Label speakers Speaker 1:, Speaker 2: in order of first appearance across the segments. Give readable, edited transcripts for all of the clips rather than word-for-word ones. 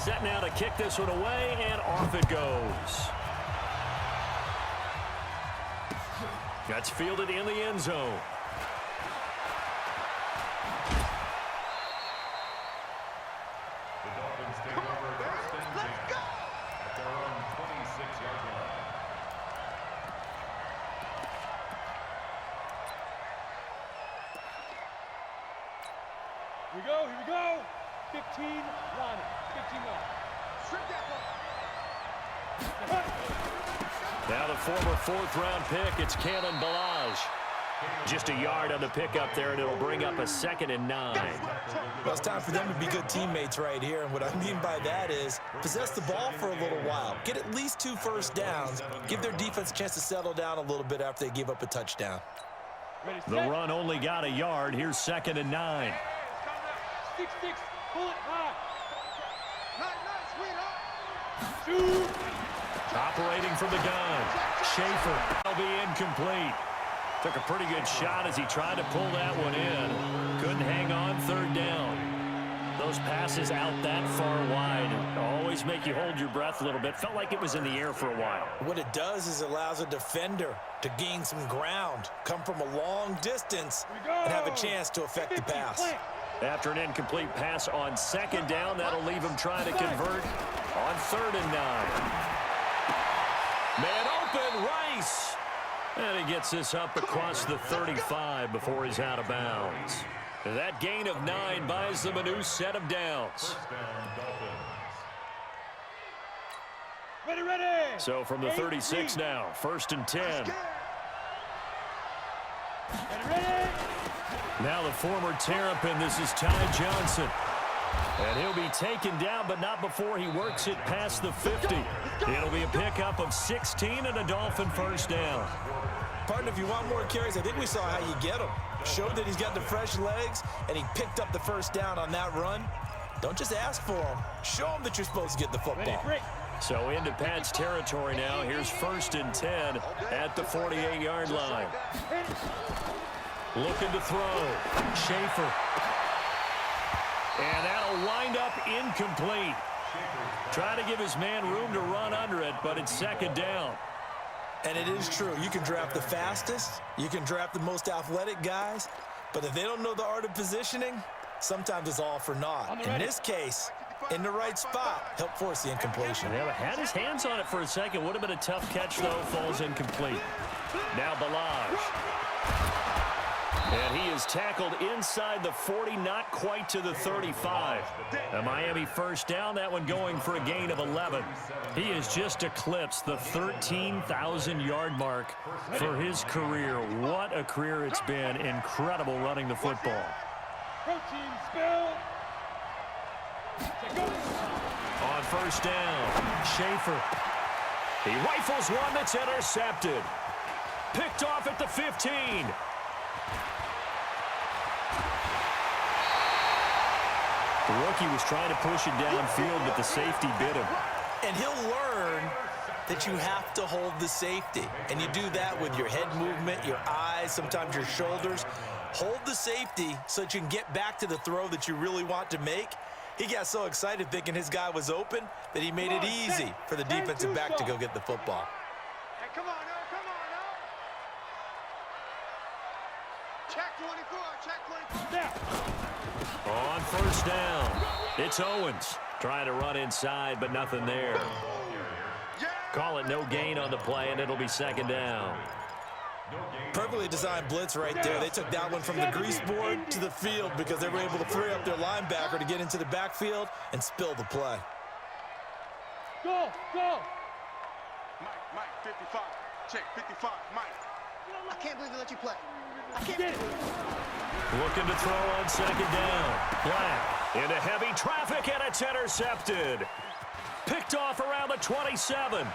Speaker 1: Set now to kick this one away, and off it goes. That's fielded in the end zone.
Speaker 2: The Dolphins take over first and 10 at their own 26-yard line.
Speaker 3: Here we go. 15 line. 15 line. Strip that ball.
Speaker 1: Now the former fourth-round pick, it's Kalen Balaj. Just a yard on the pickup there, and it'll bring up a 2nd and 9.
Speaker 4: Well, it's time for them to be good teammates right here, and what I mean by that is possess the ball for a little while, get at least 2 first downs, give their defense a chance to settle down a little bit after they give up a touchdown.
Speaker 1: The run only got a yard. Here's 2nd and 9.
Speaker 3: 6-6, pull it high. Shoot.
Speaker 1: Operating from the gun. Schaefer will be incomplete. Took a pretty good shot as he tried to pull that one in. Couldn't hang on, 3rd down. Those passes out that far wide always make you hold your breath a little bit. Felt like it was in the air for a while.
Speaker 4: What it does is it allows a defender to gain some ground, come from a long distance, and have a chance to affect the pass.
Speaker 1: After an incomplete pass on 2nd down, that'll leave him trying to convert on 3rd and 9. Man open, Rice. And he gets this up across the 35 before he's out of bounds. That gain of 9 buys them a new set of downs.
Speaker 2: First down, Dolphins.
Speaker 3: Ready.
Speaker 1: So from the 36 now, 1st and 10.
Speaker 3: Ready.
Speaker 1: Now the former Terrapin, this is Ty Johnson. And he'll be taken down, but not before he works it past the 50. It'll be a pickup of 16 and a Dolphin first down.
Speaker 4: Partner, if you want more carries, I think we saw how you get him. Showed that he's got the fresh legs, and he picked up the first down on that run. Don't just ask for him. Show him that you're supposed to get the football.
Speaker 1: So into Pat's territory now. Here's 1st and 10 at the 48-yard line. Looking to throw. Schaefer. And that'll wind up incomplete. Trying to give his man room to run under it, but it's 2nd down.
Speaker 4: And it is true. You can draft the fastest. You can draft the most athletic guys. But if they don't know the art of positioning, sometimes it's all for naught. In this case, in the right spot, help force the incompletion.
Speaker 1: Yeah, had his hands on it for a second. Would have been a tough catch, though. Falls incomplete. Now Balaj. And he is tackled inside the 40, not quite to the 35. A Miami first down, that one going for a gain of 11. He has just eclipsed the 13,000-yard mark for his career. What a career it's been. Incredible running the football.
Speaker 3: Protein spill.
Speaker 1: On first down, Schaefer. He rifles one that's intercepted. Picked off at the 15. The rookie was trying to push it downfield, but the safety bit him.
Speaker 4: And he'll learn that you have to hold the safety. And you do that with your head movement, your eyes, sometimes your shoulders. Hold the safety so that you can get back to the throw that you really want to make. He got so excited thinking his guy was open that he made it easy for the defensive back to go get the football.
Speaker 3: Hey, come on now. Check 24, check 24. Now.
Speaker 1: On first down, it's Owens. Trying to run inside, but nothing there. Call it no gain on the play, and it'll be 2nd down.
Speaker 4: Perfectly designed blitz right there. They took that one from the grease board to the field because they were able to free up their linebacker to get into the backfield and spill the play.
Speaker 3: Go.
Speaker 5: Mike, 55. Check, 55, Mike.
Speaker 6: I can't believe they let you play. I can't
Speaker 3: Get it.
Speaker 1: Looking to throw on 2nd down. Black into heavy traffic, and it's intercepted. Picked off around the 27.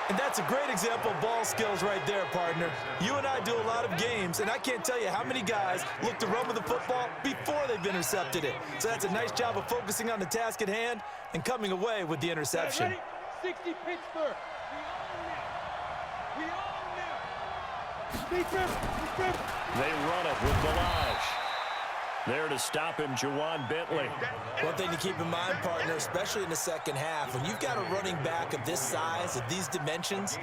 Speaker 4: And that's a great example of ball skills right there, partner. You and I do a lot of games, and I can't tell you how many guys look to run with the football before they've intercepted it. So that's a nice job of focusing on the task at hand and coming away with the interception.
Speaker 3: Ready? 60 Pittsburgh. We own them.
Speaker 1: They run it with Balaj. There to stop him, Juwan Bentley.
Speaker 4: One thing to keep in mind, partner, especially in the second half, when you've got a running back of this size, of these dimensions,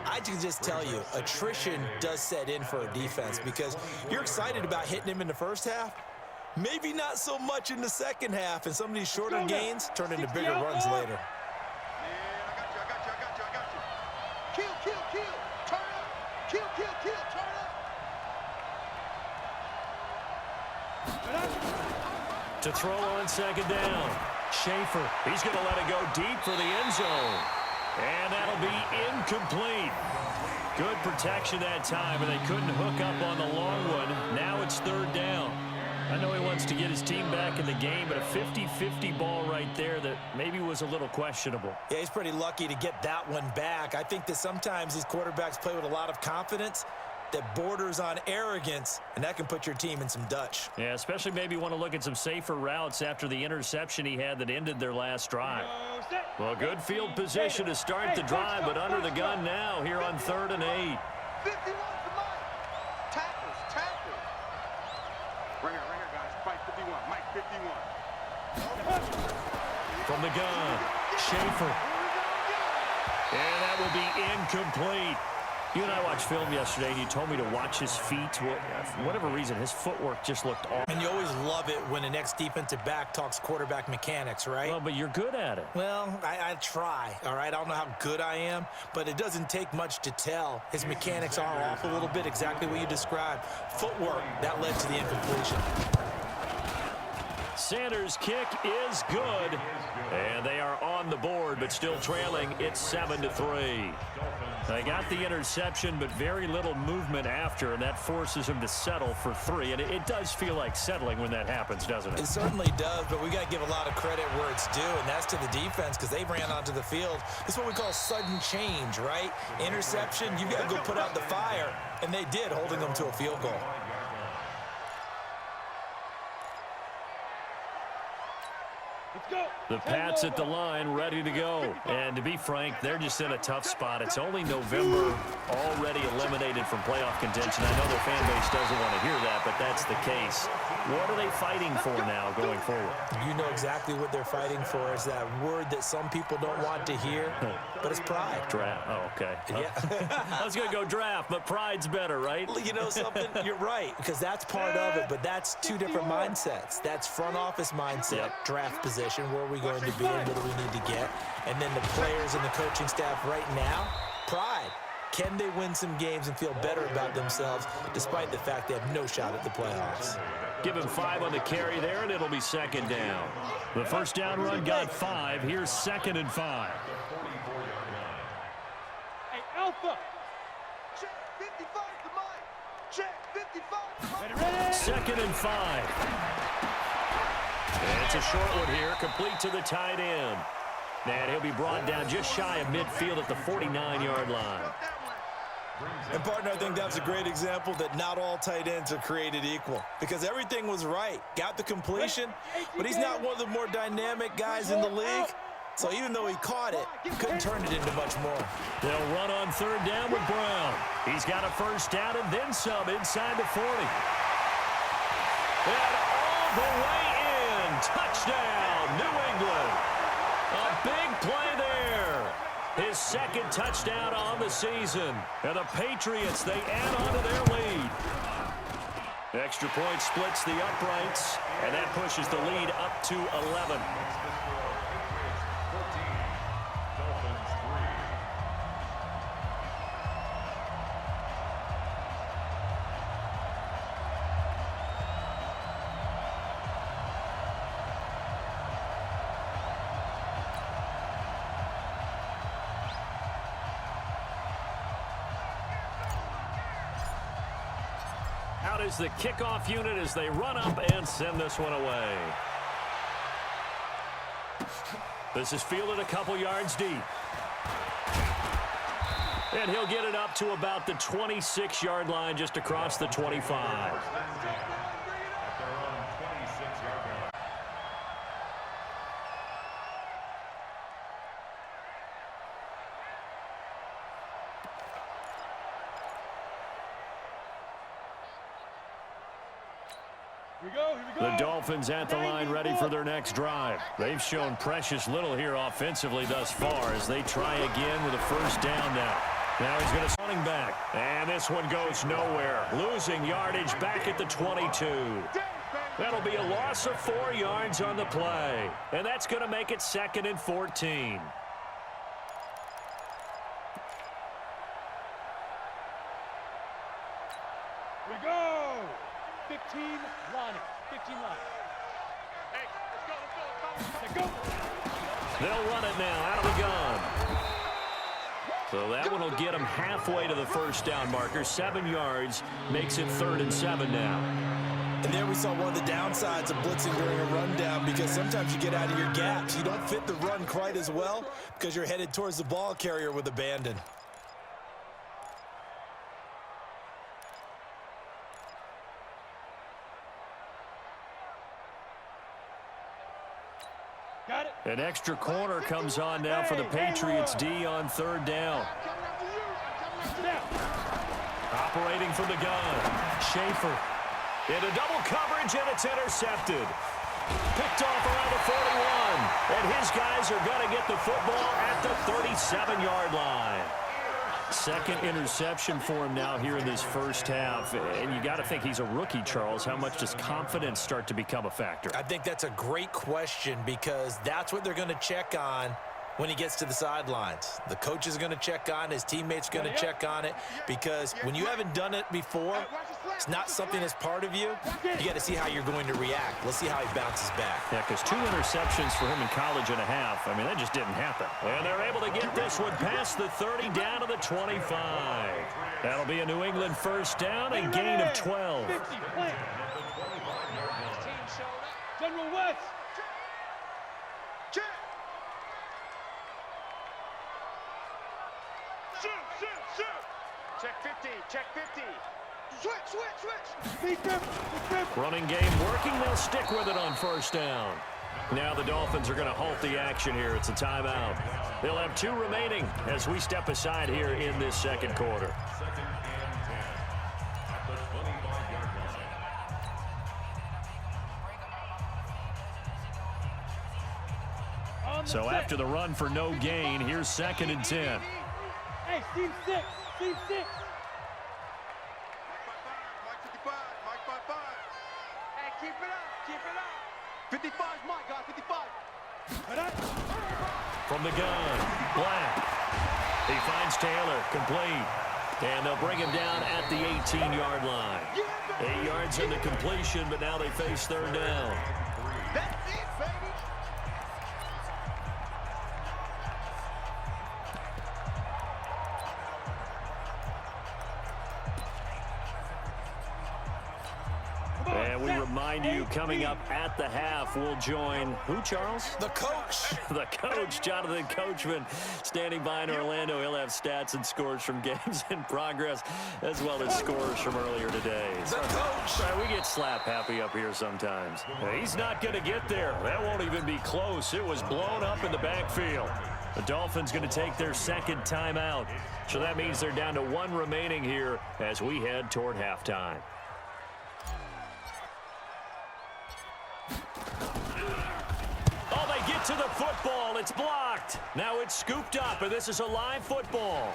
Speaker 4: I can just tell you, attrition does set in for a defense because you're excited about hitting him in the first half. Maybe not so much in the second half, and some of these shorter gains turn into bigger runs later.
Speaker 6: Kill, kill, kill. Turn up. Kill, kill, kill. Turn up.
Speaker 1: To throw on second down. Schaefer, he's going to let it go deep for the end zone. And that'll be incomplete. Good protection that time, and they couldn't hook up on the long one. Now it's third down. I know he wants to get his team back in the game, but a 50-50 ball right there that maybe was a little questionable.
Speaker 4: Yeah, he's pretty lucky to get that one back. I think that sometimes these quarterbacks play with a lot of confidence that borders on arrogance, and that can put your team in some Dutch.
Speaker 1: Yeah, especially maybe want to look at some safer routes after the interception he had that ended their last drive. Well, good field position to start the drive, but under the gun now here on 3rd and 8.
Speaker 6: 51 for Mike. Tackles, tackles.
Speaker 5: Right here, guys. Mike 51. Mike 51.
Speaker 1: From the gun, Schaefer. And that will be incomplete. You and I watched film yesterday, and you told me to watch his feet. Well, for whatever reason, his footwork just looked off.
Speaker 4: And you always love it when the next defensive back talks quarterback mechanics, right?
Speaker 1: Well, but you're good at it.
Speaker 4: Well, I try, all right? I don't know how good I am, but it doesn't take much to tell. His mechanics are off a little bit, exactly what you described. Footwork, that led to the incompletion.
Speaker 1: Sanders' kick is good. And they are on the board, but still trailing. It's 7-3. They got the interception, but very little movement after, and that forces him to settle for 3. And it does feel like settling when that happens, doesn't it?
Speaker 4: It certainly does, but we got to give a lot of credit where it's due, and that's to the defense because they ran onto the field. This is what we call sudden change, right? Interception, you got to go put out the fire, and they did, holding them to a field goal.
Speaker 1: The Pats at the line, ready to go. And to be frank, they're just in a tough spot. It's only November, already eliminated from playoff contention. I know their fan base doesn't want to hear that, but that's the case. What are they fighting for now going forward?
Speaker 4: You know exactly what they're fighting for. Is that word that some people don't want to hear, but it's pride.
Speaker 1: Draft. Oh, okay.
Speaker 4: Yeah.
Speaker 1: I was going to go draft, but pride's better, right?
Speaker 4: You know something? You're right, because that's part of it, but that's two different mindsets. That's front office mindset, draft position, where are we going to be and what do we need to get? And then the players and the coaching staff right now, pride. Can they win some games and feel better about themselves despite the fact they have no shot at the playoffs?
Speaker 1: Give him 5 on the carry there, and it'll be second down. The first down run got 5. Here's 2nd and 5.
Speaker 3: Hey, Alpha.
Speaker 6: Check 55 for Mike. Check 55 for Mike.
Speaker 3: Ready?
Speaker 1: 2nd and 5. And it's a short one here, complete to the tight end. And he'll be brought down just shy of midfield at the 49-yard line.
Speaker 4: And, partner, I think that's a great example that not all tight ends are created equal because everything was right. Got the completion, but he's not one of the more dynamic guys in the league. So even though he caught it, couldn't turn it into much more.
Speaker 1: They'll run on 3rd down with Brown. He's got a first down and then some inside the 40. And all the way in. Touchdown, New England. A big play there. His 2nd touchdown on the season. And the Patriots, they add on to their lead. Extra point splits the uprights, and that pushes the lead up to 11. Out is the kickoff unit as they run up and send this one away. This is fielded a couple yards deep. And he'll get it up to about the 26-yard line, just across the 25.
Speaker 3: Here we go, here we go.
Speaker 1: The Dolphins at the line ready for their next drive. They've shown precious little here offensively thus far as they try again with a first down now. Now he's going to running back. And this one goes nowhere. Losing yardage back at the 22. That'll be a loss of 4 yards on the play. And that's going to make it 2nd and 14.
Speaker 3: We go. 15 line. 15 line.
Speaker 5: Hey, let's go.
Speaker 3: Let's go.
Speaker 1: They'll run it now out of the gun. So that one will get them halfway to the first down marker. 7 yards makes it 3rd and 7 now.
Speaker 4: And there we saw one of the downsides of blitzing during a rundown, because sometimes you get out of your gaps. You don't fit the run quite as well because you're headed towards the ball carrier with abandon.
Speaker 3: Got it.
Speaker 1: An extra corner comes on now for the Patriots D on 3rd down.
Speaker 3: Now.
Speaker 1: Operating from the gun. Schaefer into double coverage, and it's intercepted. Picked off around the 41. And his guys are going to get the football at the 37-yard line. 2nd interception for him now here in this first half. And you got to think he's a rookie, Charles. How much does confidence start to become a factor?
Speaker 4: I think that's a great question, because that's what they're going to check on when he gets to the sidelines. The coach is going to check on, his teammates going to check on it, because when you haven't done it before, it's not something that's part of you. You got to see how you're going to react. Let's see how he bounces back.
Speaker 1: Yeah, because 2 interceptions for him in college and a half. I mean, that just didn't happen. And they're able to get this one past the 30 down to the 25. That'll be a New England first down and gain of 12.
Speaker 3: 50, plant. General West.
Speaker 5: Shoot. Check 50. Check 50.
Speaker 3: Speed grip.
Speaker 1: Running game working. They'll stick with it on first down. Now the Dolphins are going to halt the action here. It's a timeout. They'll have 2 remaining as we step aside here in this second quarter.
Speaker 2: 2nd and 10 at the 25-yard line.
Speaker 1: So after the run for no gain, here's 2nd and 10.
Speaker 3: Hey, Steve 6. Steve 6.
Speaker 5: Mike 55. Mike 55. Hey, keep it up. 55 is my guy. 55.
Speaker 1: From the gun, Black. He finds Taylor, complete. And they'll bring him down at the 18-yard line. 8 yards in the completion, but now they face 3rd down.
Speaker 6: That's it, baby.
Speaker 1: And we remind you, coming up at the half, we'll join who, Charles?
Speaker 4: The coach.
Speaker 1: The coach, Jonathan Coachman, standing by in Orlando. He'll have stats and scores from games in progress, as well as scores from earlier today.
Speaker 4: The coach.
Speaker 1: We get slap happy up here sometimes. He's not going to get there. That won't even be close. It was blown up in the backfield. The Dolphins going to take their 2nd timeout. So that means they're down to 1 remaining here as we head toward halftime. Oh, they get to the football. It's blocked. Now it's scooped up, and this is a live football.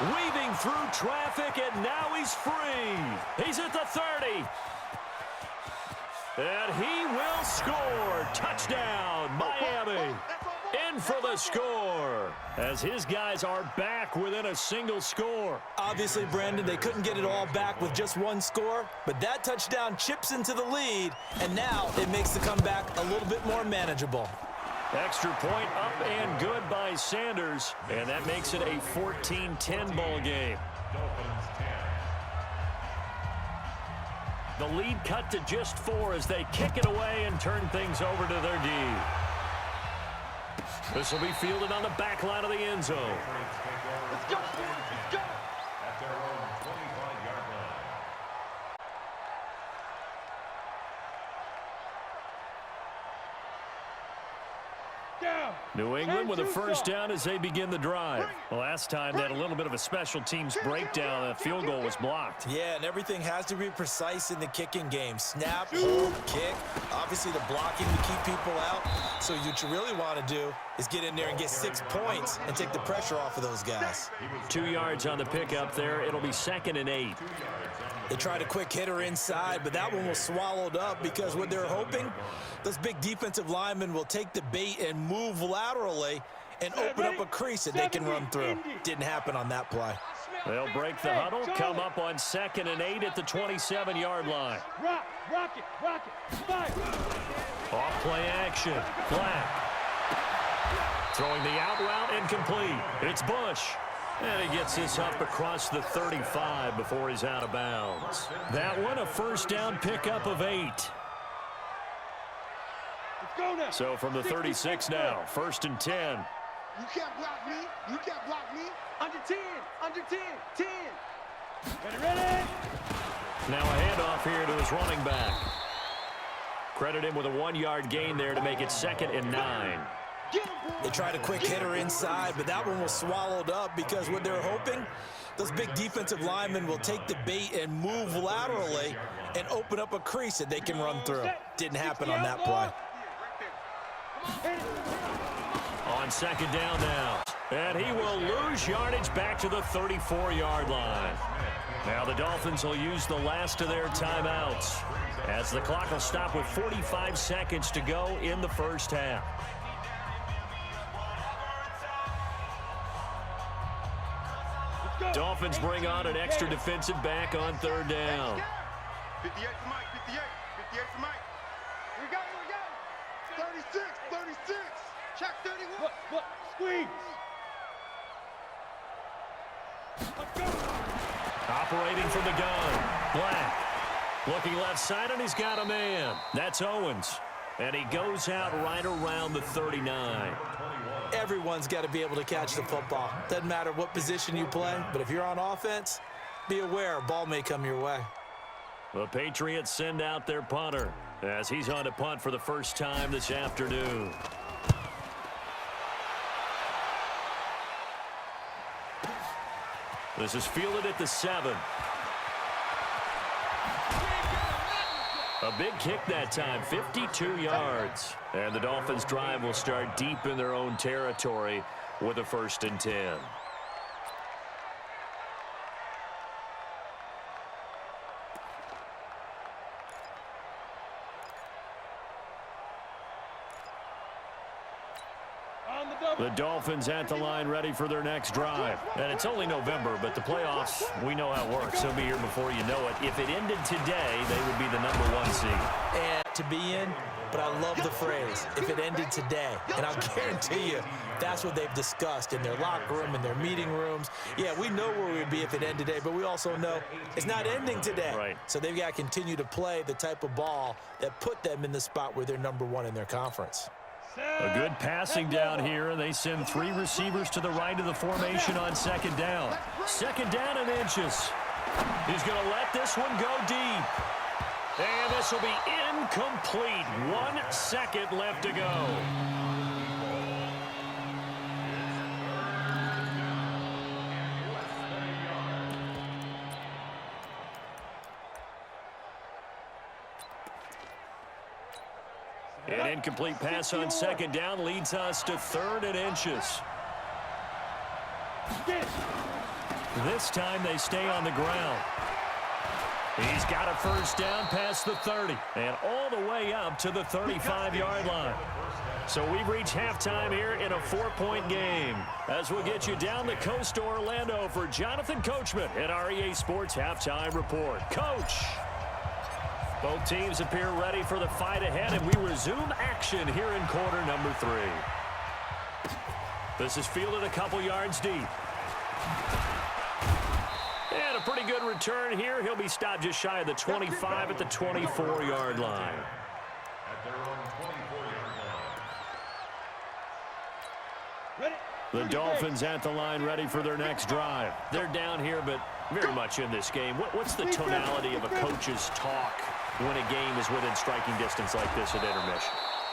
Speaker 1: Weaving through traffic, and now he's free. He's at the 30. And he will score. Touchdown, Miami. In for the score, as his guys are back within a single score.
Speaker 4: Obviously, Brandon, they couldn't get it all back with just 1 score, but that touchdown chips into the lead, and now it makes the comeback a little bit more manageable.
Speaker 1: Extra point up and good by Sanders, and that makes it a 14-10 ball game.
Speaker 2: Dolphins 10.
Speaker 1: The lead cut to just 4 as they kick it away and turn things over to their D. This will be fielded on the back line of the end zone.
Speaker 5: Let's go.
Speaker 2: At their own 25-yard line.
Speaker 1: New England with a first down as they begin the drive. Last time they had a little bit of a special teams breakdown. That field goal was blocked.
Speaker 4: Yeah, and everything has to be precise in the kicking game. Snap, hold, kick. Obviously the blocking to keep people out. So what you really want to do is get in there and get 6 points and take the pressure off of those guys.
Speaker 1: 2 yards on the pickup there. It'll be 2nd and 8.
Speaker 4: They tried a quick hitter inside, but that one was swallowed up because what they're hoping, those big defensive linemen will take the bait and move laterally and open up a crease that they can run through. Didn't happen on that play.
Speaker 1: They'll break the huddle, come up on 2nd and 8 at the 27-yard line.
Speaker 3: Rock it, fire.
Speaker 1: Off play action, Black. Throwing the out route incomplete. It's Bush. And he gets this up across the 35 before he's out of bounds. That one, a first down pickup of 8.
Speaker 3: Let's go now.
Speaker 1: So from the 36 now, 1st and 10.
Speaker 6: You can't block me. You can't block me.
Speaker 5: Under 10. Under 10. 10.
Speaker 3: Ready.
Speaker 1: Now a handoff here to his running back. Credit him with a 1-yard gain there to make it 2nd and 9.
Speaker 4: They tried a quick hitter inside, but that one was swallowed up because what they're hoping, those big defensive linemen will take the bait and move laterally and open up a crease that they can run through. Didn't happen on that play.
Speaker 1: On 2nd down now. And he will lose yardage back to the 34-yard line. Now the Dolphins will use the last of their timeouts as the clock will stop with 45 seconds to go in the first half. Dolphins bring on an extra defensive back on 3rd down.
Speaker 6: 58 to Mike. 58 to Mike.
Speaker 5: Here we go.
Speaker 6: 36. Check 31.
Speaker 3: Look, squeeze.
Speaker 1: Operating from the gun, Black. Looking left side, and he's got a man. That's Owens. And he goes out right around the 39.
Speaker 4: Everyone's got to be able to catch the football. Doesn't matter what position you play, but if you're on offense, be aware a ball may come your way.
Speaker 1: The Patriots send out their punter as he's on to punt for the first time this afternoon. This is fielded at the 7. A big kick that time, 52 yards. And the Dolphins' drive will start deep in their own territory with a 1st and 10. The Dolphins at the line ready for their next drive. And it's only November, but the playoffs, we know how it works. They'll be here before you know it. If it ended today, they would be the #1 seed.
Speaker 4: And to be in, but I love the phrase, if it ended today. And I'll guarantee you, that's what they've discussed in their locker room, in their meeting rooms. Yeah, we know where we would be if it ended today, but we also know it's not ending today.
Speaker 1: Right.
Speaker 4: So they've got to continue to play the type of ball that put them in the spot where they're #1 in their conference.
Speaker 1: A good passing down here, and they send 3 receivers to the right of the formation on 2nd down. 2nd down and inches. He's going to let this one go deep. And this will be incomplete. 1 second left to go. An incomplete pass on 2nd down leads us to 3rd and inches. This time they stay on the ground. He's got a first down past the 30 and all the way up to the 35-yard line. So we've reached halftime here in a 4-point game. As we'll get you down the coast to Orlando for Jonathan Coachman at our EA Sports Halftime Report. Coach! Both teams appear ready for the fight ahead, and we resume action here in quarter number 3. This is fielded a couple yards deep. And a pretty good return here. He'll be stopped just shy of the 25 at the 24-yard line.
Speaker 2: At their own 24-yard line.
Speaker 1: The Dolphins at the line ready for their next drive. They're down here, but very much in this game. What's the tonality of a coach's talk when a game is within striking distance like this at intermission?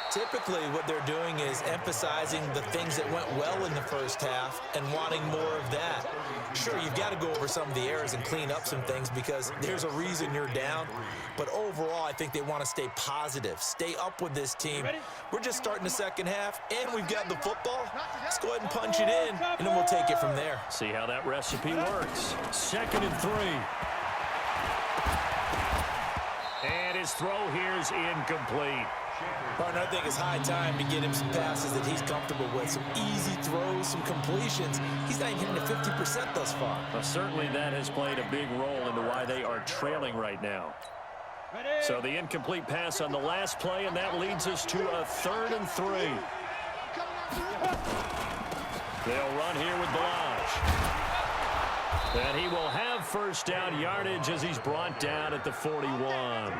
Speaker 4: Typically, what they're doing is emphasizing the things that went well in the first half and wanting more of that. Sure, you've got to go over some of the errors and clean up some things because there's a reason you're down. But overall, I think they want to stay positive, stay up with this team. We're just starting the second half, and we've got the football. Let's go ahead and punch it in, and then we'll take it from there.
Speaker 1: See how that recipe works. 2nd and 3. And his throw here is incomplete.
Speaker 4: Partner, I think it's high time to get him some passes that he's comfortable with, some easy throws, some completions. He's not even hitting the 50% thus far.
Speaker 1: Well, certainly that has played a big role into why they are trailing right now. So the incomplete pass on the last play, and that leads us to a 3rd and 3. They'll run here with Balaj. And he will have first down yardage as he's brought down at the 41.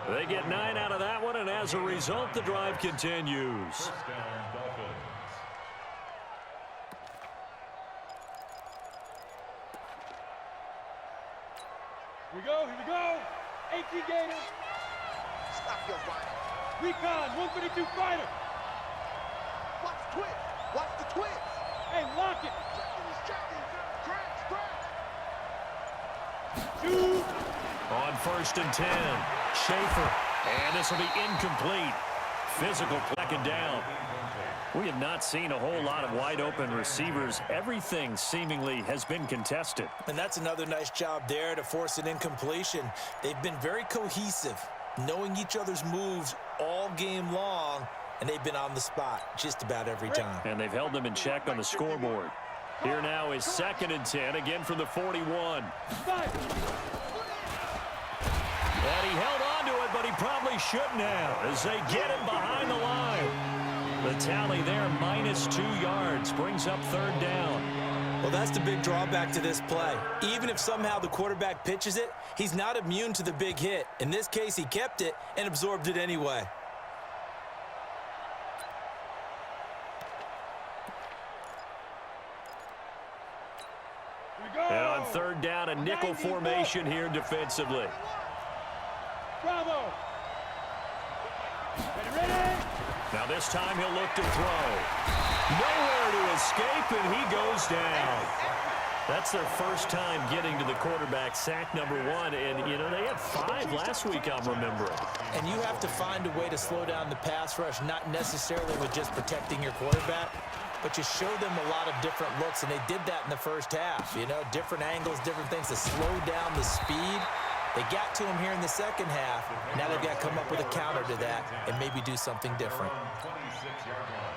Speaker 1: They get 9 out of that one, and as a result, the drive continues.
Speaker 2: First down, Dolphins.
Speaker 3: Here we go. 18 Gators.
Speaker 6: Stop your whining.
Speaker 3: Recon, 152 fighter.
Speaker 6: Watch the twist. Watch the twist.
Speaker 3: Hey, lock it.
Speaker 6: Jacking. Crash.
Speaker 3: Two.
Speaker 1: On 1st and 10, Schaefer. And this will be incomplete. Physical second down. We have not seen a whole lot of wide-open receivers. Everything seemingly has been contested.
Speaker 4: And that's another nice job there to force an incompletion. They've been very cohesive, knowing each other's moves all game long, and they've been on the spot just about every time.
Speaker 1: And they've held them in check on the scoreboard. Here now is 2nd and 10, again from the 41. And he held on to it, but he probably shouldn't have as they get him behind the line. The tally there, -2 yards, brings up 3rd down.
Speaker 4: Well, that's the big drawback to this play. Even if somehow the quarterback pitches it, he's not immune to the big hit. In this case, he kept it and absorbed it anyway.
Speaker 1: And on 3rd down, a nickel formation here defensively.
Speaker 3: Bravo. Ready.
Speaker 1: Now this time he'll look to throw. Nowhere to escape, and he goes down. That's their first time getting to the quarterback, sack number 1. And, you know, they had 5 last week, I'm remembering.
Speaker 4: And you have to find a way to slow down the pass rush, not necessarily with just protecting your quarterback, but you show them a lot of different looks, and they did that in the first half. You know, different angles, different things to slow down the speed. They got to him here in the second half. Now they've got to come up with a counter to that and maybe do something different.
Speaker 2: 26-yard line.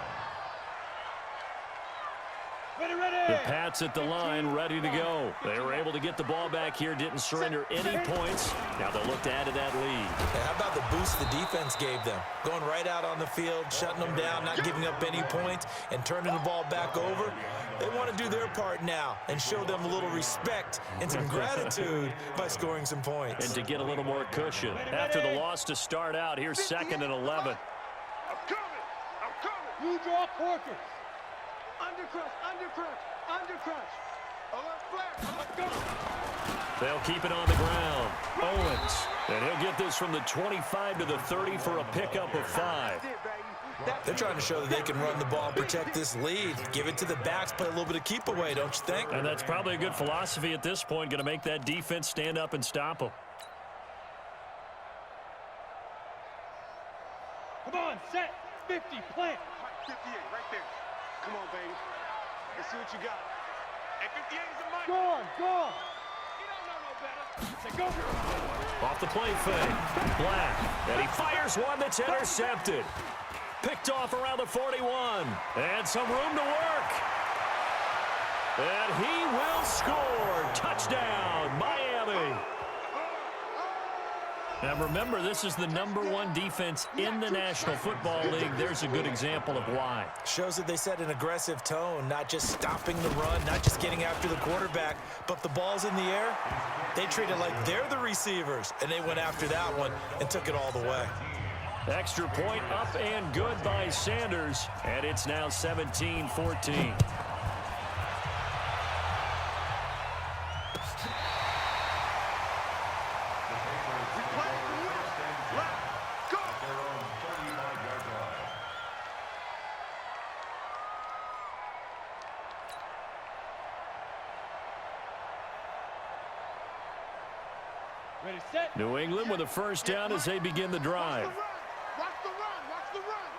Speaker 1: The Pats at the line, ready to go. They were able to get the ball back here, didn't surrender any points. Now they'll look to add to that lead.
Speaker 4: And how about the boost the defense gave them? Going right out on the field, shutting them down, not giving up any points, and turning the ball back over. They want to do their part now and show them a little respect and some gratitude by scoring some points.
Speaker 1: And to get a little more cushion. After the loss to start out, here's 2nd and 11.
Speaker 6: I'm coming.
Speaker 3: You draw quarters.
Speaker 6: Undercrush. Alert flash.
Speaker 1: They'll keep it on the ground. Owens. And he'll get this from the 25 to the 30 for a pickup of 5.
Speaker 4: They're trying to show that they can run the ball and protect this lead. Give it to the backs, play a little bit of keep away, don't you think?
Speaker 1: And that's probably a good philosophy at this point, going to make that defense stand up and stop them.
Speaker 3: Come on, set. 50, plant.
Speaker 6: 58, right there. Come on, baby. Let's see what you got. Hey, 58 is a mic.
Speaker 3: Gone.
Speaker 6: You don't know no better.
Speaker 3: Say go.
Speaker 1: Off the play fake. Black. And he fires one that's intercepted. Picked off around the 41. And some room to work. And he will score. Touchdown, Miami. Now remember, this is the #1 defense in the National Football League. There's a good example of why.
Speaker 4: Shows that they set an aggressive tone, not just stopping the run, not just getting after the quarterback, but the ball's in the air. They treat it like they're the receivers, and they went after that one and took it all the way.
Speaker 1: Extra point up and good by Sanders, and it's now 17-14.
Speaker 3: Ready, set.
Speaker 1: New England with a first down as they begin the drive.
Speaker 5: Watch the run. Watch the run.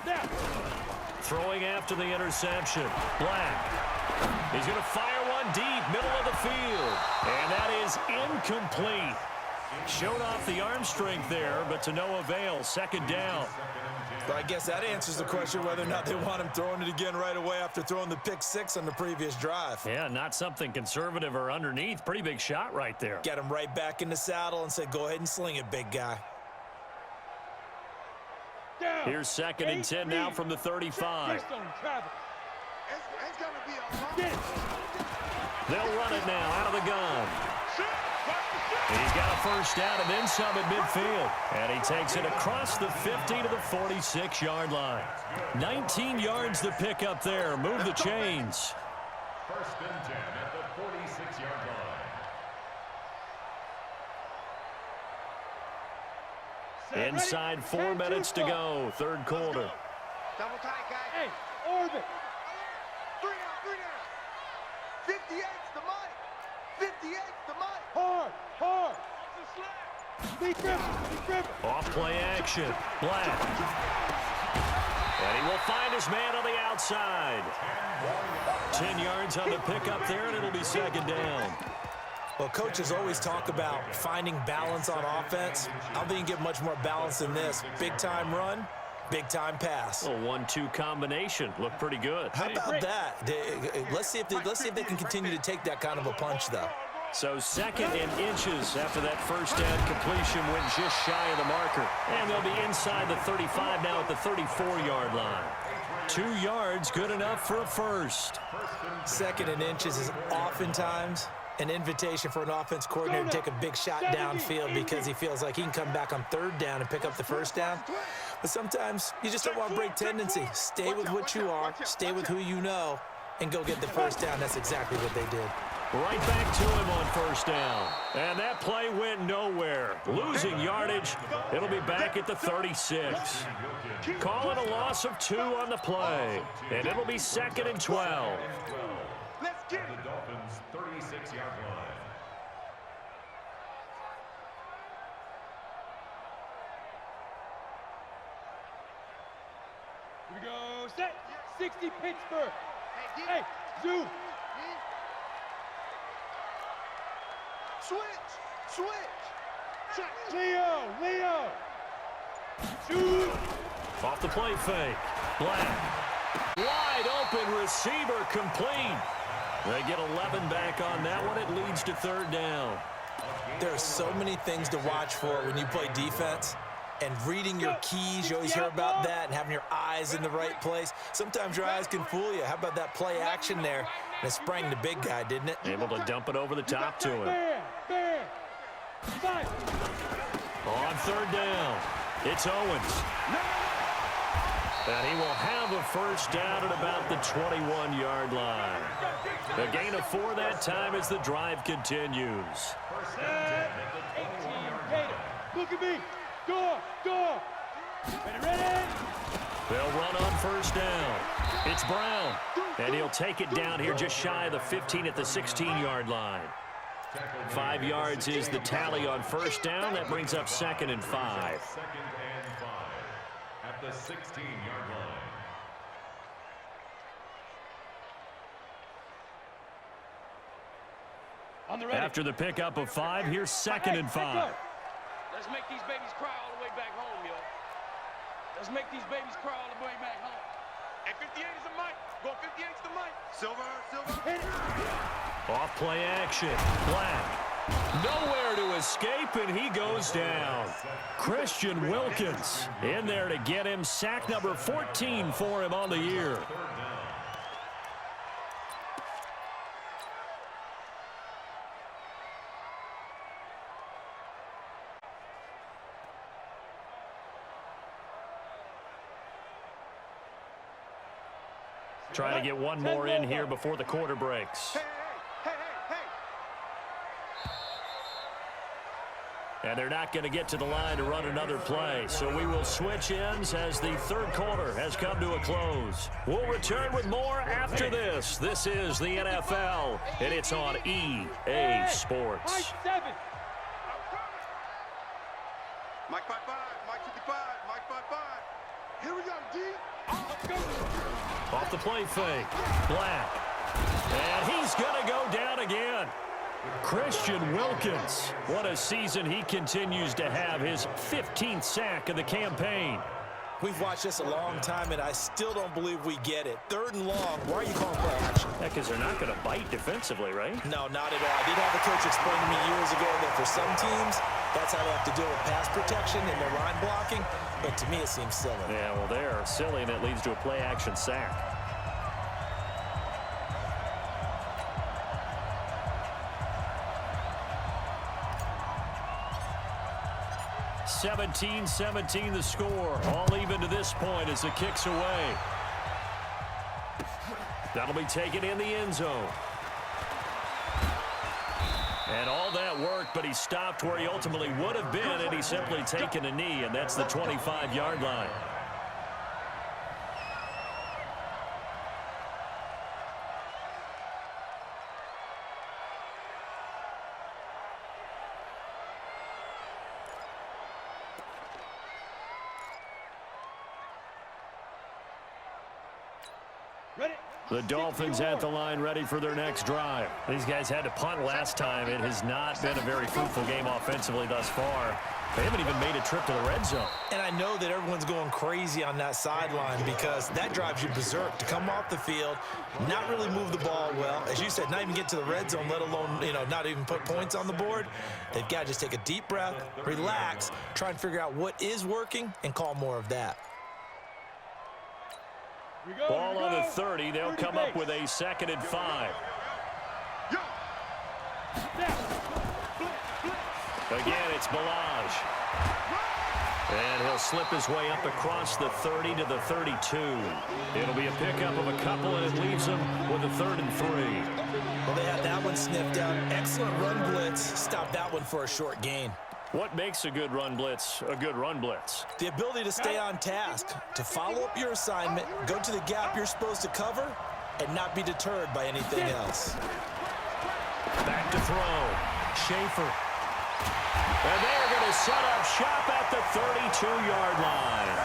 Speaker 3: Now.
Speaker 1: Throwing after the interception. Black. He's going to fire one deep, middle of the field. And that is incomplete. Showed off the arm strength there, but to no avail. Second down.
Speaker 4: But I guess that answers the question whether or not they want him throwing it again right away after throwing the pick six on the previous drive.
Speaker 1: Yeah, not something conservative or underneath. Pretty big shot right there.
Speaker 4: Get him right back in the saddle and say, go ahead and sling it, big guy.
Speaker 3: Down.
Speaker 1: Here's second and 10 now from the 35.
Speaker 3: It's
Speaker 5: It's gonna be a long.
Speaker 1: They'll run it now out of the gun. He's got a first down and then some at midfield. And he takes it across the 50 to the 46-yard line. 19 yards to pick up there. Move the chains.
Speaker 2: First and 10 at the 46-yard line.
Speaker 1: Inside 4 minutes to go. Third quarter.
Speaker 5: Double tight, guys.
Speaker 3: Hey, orbit.
Speaker 5: 3 down. 58's the money. 58's the money.
Speaker 3: Hard. Be driven.
Speaker 1: Off play action. Black. And he will find his man on the outside. 10 yards on the pickup there, and it'll be second down.
Speaker 4: Well, coaches always talk about finding balance on offense. I don't think you get much more balance than this. Big-time run, big-time pass.
Speaker 1: A 1-2 combination. Looked pretty good.
Speaker 4: How about that? Let's see if they can continue to take that kind of a punch, though.
Speaker 1: So second and inches after that first down completion went just shy of the marker. And they'll be inside the 35 now at the 34-yard line. 2 yards, good enough for a first.
Speaker 4: Second and inches is oftentimes an invitation for an offense coordinator to take a big shot downfield because he feels like he can come back on third down and pick up the first down. But sometimes you just don't want to break tendency. Stay with what you are, stay with who you know, and go get the first down. That's exactly what they did.
Speaker 1: Right back to him on first down. And that play went nowhere. Losing yardage. It'll be back at the 36. Call it a loss of 2 on the play. And it'll be second and 12.
Speaker 5: Let's get it.
Speaker 2: The Dolphins' 36-yard line.
Speaker 3: Here we go. Set. 60 Pittsburgh. Hey, zoom.
Speaker 5: Switch.
Speaker 3: Leo. Shoot.
Speaker 1: Off the play fake. Black. Wide open receiver complete. They get 11 back on that one. It leads to third down.
Speaker 4: There are so many things to watch for when you play defense. And reading your keys, you always hear about that, and having your eyes in the right place. Sometimes your eyes can fool you. How about that play action there? And it sprang the big guy, didn't it?
Speaker 1: Able to dump it over the top to him.
Speaker 3: Bear. 5.
Speaker 1: On third down, it's Owens. And he will have a first down at about the 21-yard line. A gain of 4 that time as the drive continues.
Speaker 3: 18. Gator. Look at me. Door. Ready.
Speaker 1: They'll run on first down. It's Brown. And he'll take it down here just shy of the 15 at the 16-yard line. 5 yards is the tally on first down. That brings up second and 5.
Speaker 2: Second and 5 at the 16-yard line.
Speaker 3: On the ready.
Speaker 1: After the pickup of 5, here's second and 5.
Speaker 6: Let's make these babies cry all the way back home, yo. Let's make these babies cry all the way back home.
Speaker 5: And 58 is the mic. Go 58 is the mic. Silver.
Speaker 1: Off play action. Black. Nowhere to escape, and he goes down. Christian Wilkins in there to get him. Sack number 14 for him on the year. Trying to get one more in here before the quarter breaks.
Speaker 5: Hey.
Speaker 1: And they're not going to get to the line to run another play. So we will switch ends as the third quarter has come to a close. We'll return with more after this. This is the NFL, and it's on EA Sports.
Speaker 3: Mike 7.
Speaker 6: Mike 5-5, Mike 55, Mike 5-5. Here we go, D.
Speaker 3: Let's go.
Speaker 1: Off the play fake. Black. And he's going to go down again. Christian Wilkins. What a season he continues to have. His 15th sack of the campaign.
Speaker 4: We've watched this a long time, and I still don't believe we get it. 3rd and long. Why are you calling play action?
Speaker 1: Heck, because they're not going to bite defensively, right?
Speaker 4: No, not at all. I did have a coach explain to me years ago that for some teams, that's how they have to deal with pass protection and their line blocking. But to me, it seems silly.
Speaker 1: Yeah, well, they're silly, and it leads to a play-action sack. 17-17 the score. All even to this point as the kick's away. That'll be taken in the end zone. And all that worked, but he stopped where he ultimately would have been, and he's simply taken a knee, and that's the 25-yard line. The Dolphins at the line ready for their next drive. These guys had to punt last time. It has not been a very fruitful game offensively thus far. They haven't even made a trip to the red zone.
Speaker 4: And I know that everyone's going crazy on that sideline because that drives you berserk to come off the field, not really move the ball well. As you said, not even get to the red zone, let alone, not even put points on the board. They've got to just take a deep breath, relax, try and figure out what is working, and call more of that.
Speaker 1: Ball on the 30. They'll come up with a 2nd and 5. Again, it's Balaj. And he'll slip his way up across the 30 to the 32. It'll be a pickup of a couple, and it leaves them with a 3rd and 3.
Speaker 4: Well, they had that one sniffed out. Excellent run blitz. Stop that one for a short gain.
Speaker 1: What makes a good run blitz a good run blitz?
Speaker 4: The ability to stay on task, to follow up your assignment, go to the gap you're supposed to cover, and not be deterred by anything else.
Speaker 1: Back to throw. Schaefer. And they're going to set up shop at the 32-yard line.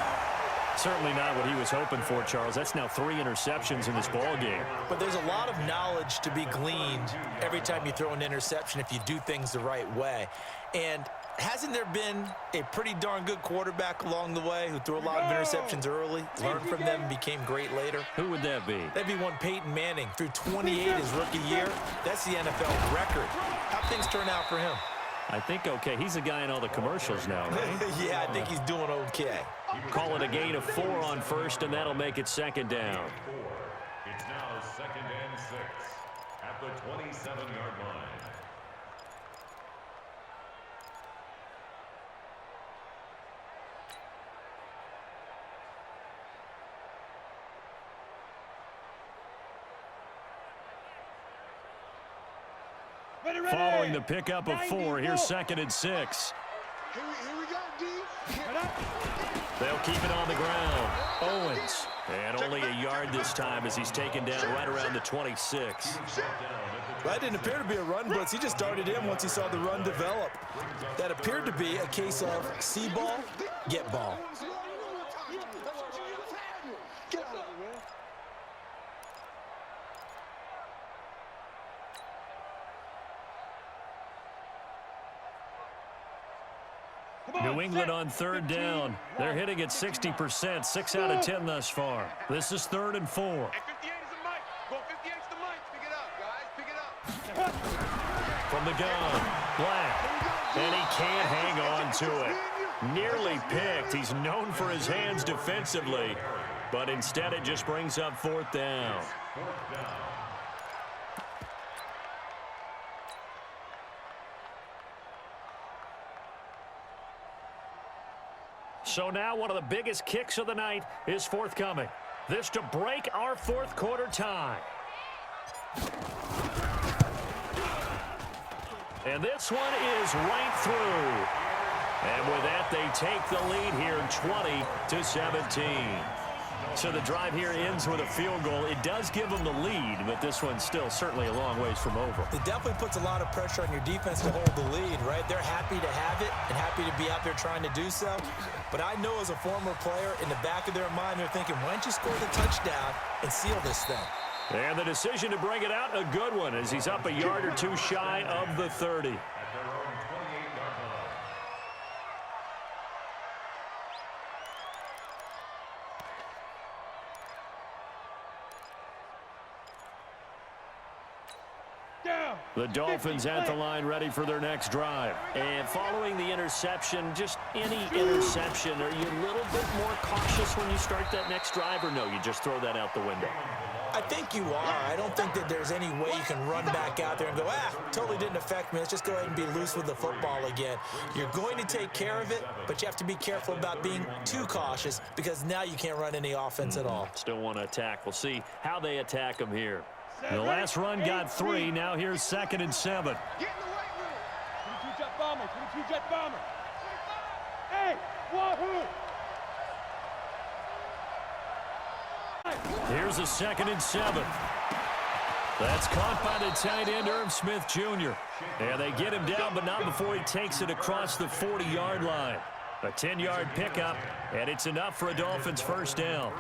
Speaker 1: Certainly not what he was hoping for, Charles. That's now 3 interceptions in this ball game.
Speaker 4: But there's a lot of knowledge to be gleaned every time you throw an interception if you do things the right way. And hasn't there been a pretty darn good quarterback along the way who threw a lot of interceptions early, learned from them, and became great later?
Speaker 1: Who would that be?
Speaker 4: That'd be one Peyton Manning. Threw 28 his rookie year. That's the NFL record. How'd things turn out for him?
Speaker 1: I think okay. He's a guy in all the commercials now, right?
Speaker 4: Yeah, I think he's doing okay.
Speaker 1: Call it a gain of 4 on 1st, and that'll make it 2nd down.
Speaker 2: It's now 2nd and 6 at the 27-yard line.
Speaker 1: Following the pickup of 4, here's 2nd and 6.
Speaker 6: Here we go, D.
Speaker 1: They'll keep it on the ground. Owens. And only a yard this time as he's taken down right around the 26.
Speaker 4: That didn't appear to be a run blitz. He just darted in once he saw the run develop. That appeared to be a case of see ball, get ball.
Speaker 1: New England on 3rd down. They're hitting at 60%, 6 out of 10 thus far. This is 3rd and 4.
Speaker 6: Hey, 58 is the mic. Go 58's the mic. Pick it up, guys. Pick it up.
Speaker 1: From the gun, Black. And he can't hang on to it. Nearly picked. He's known for his hands defensively, but instead it just brings up 4th down. So now one of the biggest kicks of the night is forthcoming. This to break our 4th quarter tie. And this one is right through. And with that, they take the lead here 20-17. So the drive here ends with a field goal. It does give them the lead, but this one's still certainly a long ways from over.
Speaker 4: It definitely puts a lot of pressure on your defense to hold the lead, right? They're happy to have it and happy to be out there trying to do so. But I know as a former player, in the back of their mind, they're thinking, why don't you score the touchdown and seal this thing?
Speaker 1: And the decision to bring it out, a good one, as he's up a yard or two shy of the 30. The Dolphins at the line ready for their next drive. And following the interception, just any interception, are you a little bit more cautious when you start that next drive, or no, you just throw that out the window?
Speaker 4: I think you are. I don't think that there's any way you can run back out there and go, totally didn't affect me. Let's just go ahead and be loose with the football again. You're going to take care of it, but you have to be careful about being too cautious because now you can't run any offense at all.
Speaker 1: Still want to attack. We'll see how they attack them here. The last run got 3. Now here's 2nd and 7.
Speaker 3: Get in the right room. 22 jet bomber. 22 jet bomber. Hey, wahoo!
Speaker 1: Here's a 2nd and 7. That's caught by the tight end, Irv Smith Jr. And they get him down, but not before he takes it across the 40-yard line. A 10-yard pickup, and it's enough for a Dolphins first down.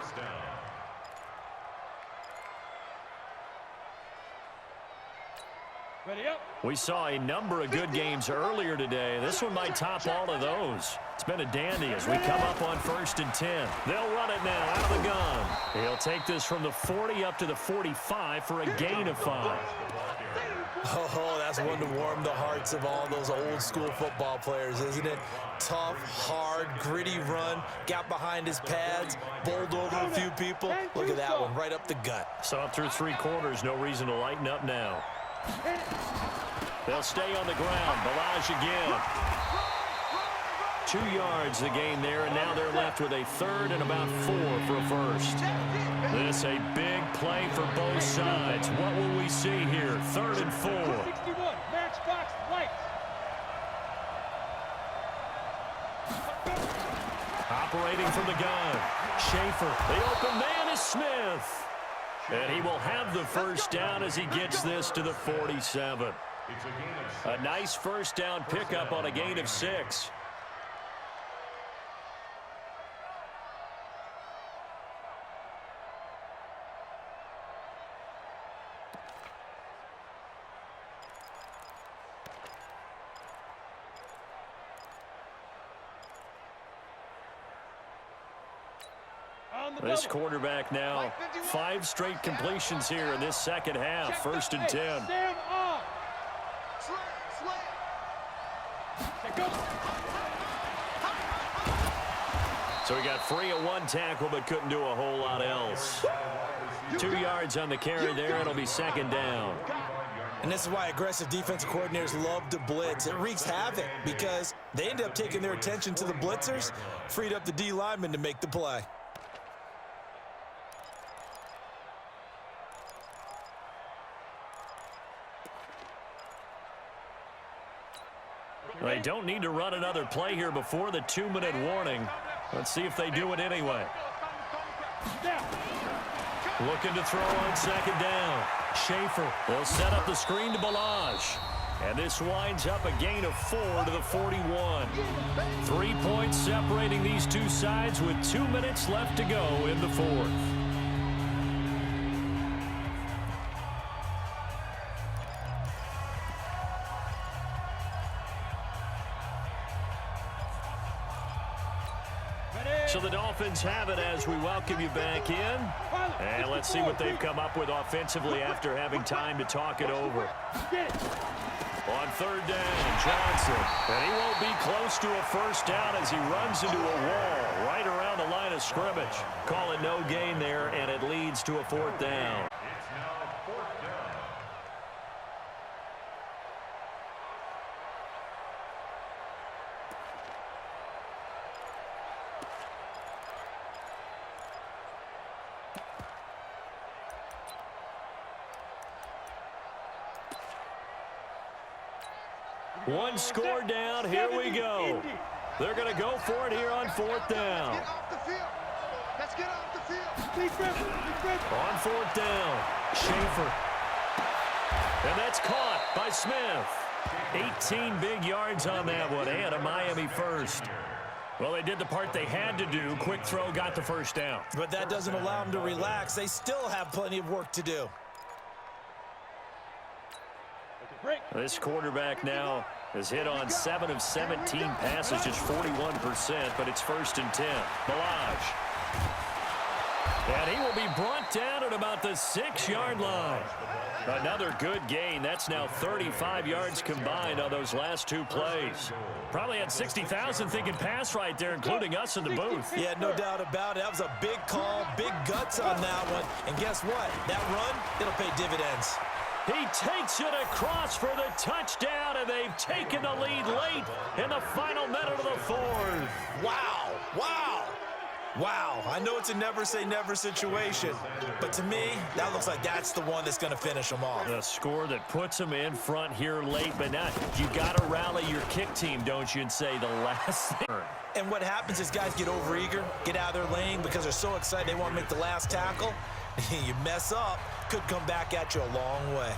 Speaker 3: Ready up.
Speaker 1: We saw a number of good games earlier today. This one might top all of those. It's been a dandy as we come up on 1st and 10. They'll run it now out of the gun. He'll take this from the 40 up to the 45 for a gain of 5.
Speaker 4: Oh, that's one to warm the hearts of all those old school football players, isn't it? Tough, hard, gritty run, got behind his pads, bowled over a few people. Look at that one, right up the gut.
Speaker 1: So up through 3 quarters, no reason to lighten up now. They'll stay on the ground. Balaj again. 2 yards the gain there, and now they're left with a 3rd and about 4 for a first. This a big play for both sides. What will we see here? 3rd and 4.
Speaker 3: 61, matchbox lights.
Speaker 1: Operating from the gun. Schaefer. The open man is Smith. And he will have the first down as he gets this to the 47. A nice first down pickup on a gain of 6. This quarterback now 5 straight completions here in this second half. 1st and 10.
Speaker 3: Sam on.
Speaker 1: So he got free of 1 tackle but couldn't do a whole lot else. 2 yards on the carry there. It'll be 2nd down.
Speaker 4: And this is why aggressive defensive coordinators love to blitz. It wreaks havoc because they end up taking their attention to the blitzers, freed up the D lineman to make the play.
Speaker 1: They don't need to run another play here before the 2-minute warning. Let's see if they do it anyway. Looking to throw on 2nd down. Schaefer will set up the screen to Balaj. And this winds up a gain of 4 to the 41. 3 points separating these two sides with 2 minutes left to go in the 4th. So the Dolphins have it as we welcome you back in. And let's see what they've come up with offensively after having time to talk it over. On 3rd down, Johnson. And he won't be close to a first down as he runs into a wall right around the line of scrimmage. Call it no gain there, and it leads to a 4th down.
Speaker 2: It's now 4th down.
Speaker 1: One score down. Here we go. They're going to go for it here on fourth down.
Speaker 5: Get off the field. Let's get off the field.
Speaker 1: On fourth down, Schaefer. And that's caught by Smith. 18 big yards on that one, and a Miami first. Well, they did the part they had to do. Quick throw got the first down.
Speaker 4: But that doesn't allow them to relax. They still have plenty of work to do.
Speaker 1: This quarterback now has hit on 7 of 17 passes, just 41%, but it's 1st and 10. Balaj. And he will be brought down at about the 6-yard line. Another good gain. That's now 35 yards combined on those last 2 plays. Probably had 60,000 thinking pass right there, including us in the booth.
Speaker 4: Yeah, no doubt about it. That was a big call, big guts on that one. And guess what? That run, it'll pay dividends.
Speaker 1: He takes it across for the touchdown, and they've taken the lead late in the final minute of the 4th.
Speaker 4: Wow, wow, wow. I know it's a never-say-never situation, but to me, that looks like that's the one that's going to finish them off.
Speaker 1: The score that puts them in front here late, but now you got to rally your kick team, don't you, and say the last thing.
Speaker 4: And what happens is guys get overeager, get out of their lane because they're so excited they want to make the last tackle. You mess up, could come back at you a long way.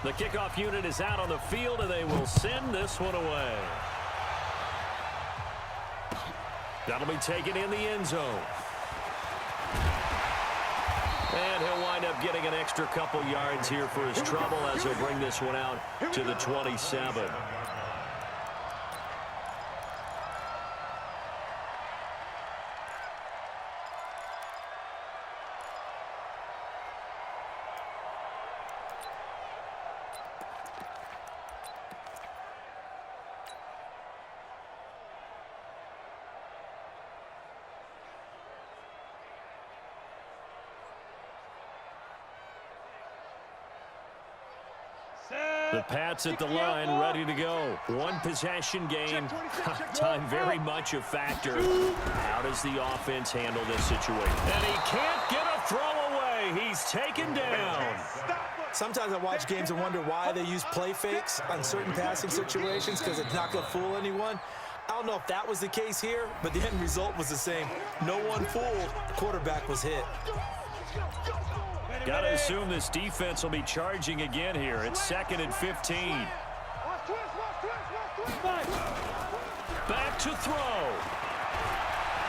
Speaker 1: The kickoff unit is out on the field, and they will send this one away. That'll be taken in the end zone. And he'll wind up getting an extra couple yards here for his trouble as he'll bring this one out to the 27. The Pats at the line, ready to go. One possession game. Time very much a factor. How does the offense handle this situation? And he can't get a throw away. He's taken down.
Speaker 4: Sometimes I watch games and wonder why they use play fakes on certain passing situations because it's not going to fool anyone. I don't know if that was the case here, but the end result was the same. No one fooled. The quarterback was hit.
Speaker 1: Got to assume this defense will be charging again here. It's 2nd and 15. Back to throw.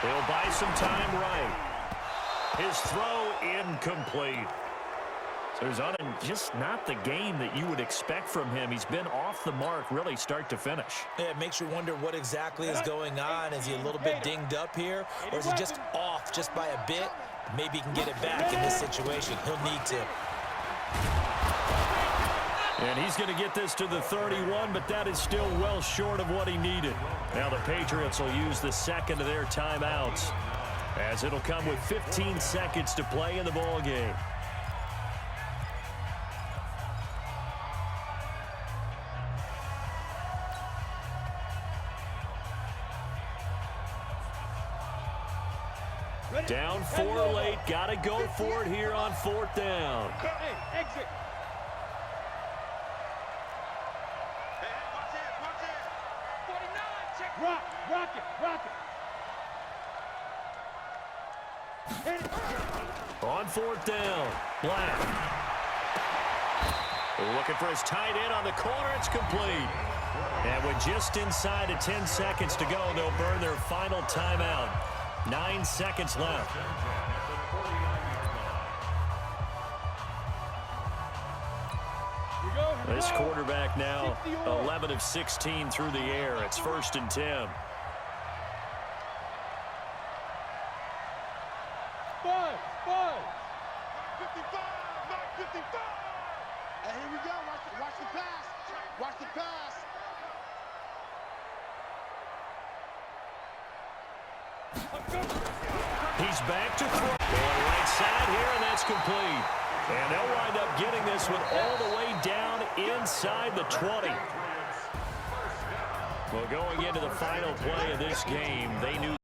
Speaker 1: He'll buy some time right. His throw incomplete. So there's just not the game that you would expect from him. He's been off the mark really start to finish.
Speaker 4: Yeah, it makes you wonder what exactly is going on. Is he a little bit dinged up here, or is he just off just by a bit? Maybe he can get it back in this situation. He'll need to.
Speaker 1: And he's going to get this to the 31, but that is still well short of what he needed. Now the Patriots will use the second of their timeouts, as it'll come with 15 seconds to play in the ball game. Down 4 late, got to go for it here on 4th down.
Speaker 3: Hey, exit.
Speaker 5: Hey, watch it.
Speaker 3: 49, check. Rock it. Hit it.
Speaker 1: On 4th down, Black. Looking for his tight end on the corner, it's complete. And with just inside of 10 seconds to go, they'll burn their final timeout. 9 seconds left. This quarterback now 11 of 16 through the air. It's 1st and 10.
Speaker 3: Five.
Speaker 5: 55, Mike 55. And here we go. Watch the pass. Watch the pass.
Speaker 1: He's back to throw. Going right side here, and that's complete. And they'll wind up getting this one all the way down inside the 20. Well, going into the final play of this game, they knew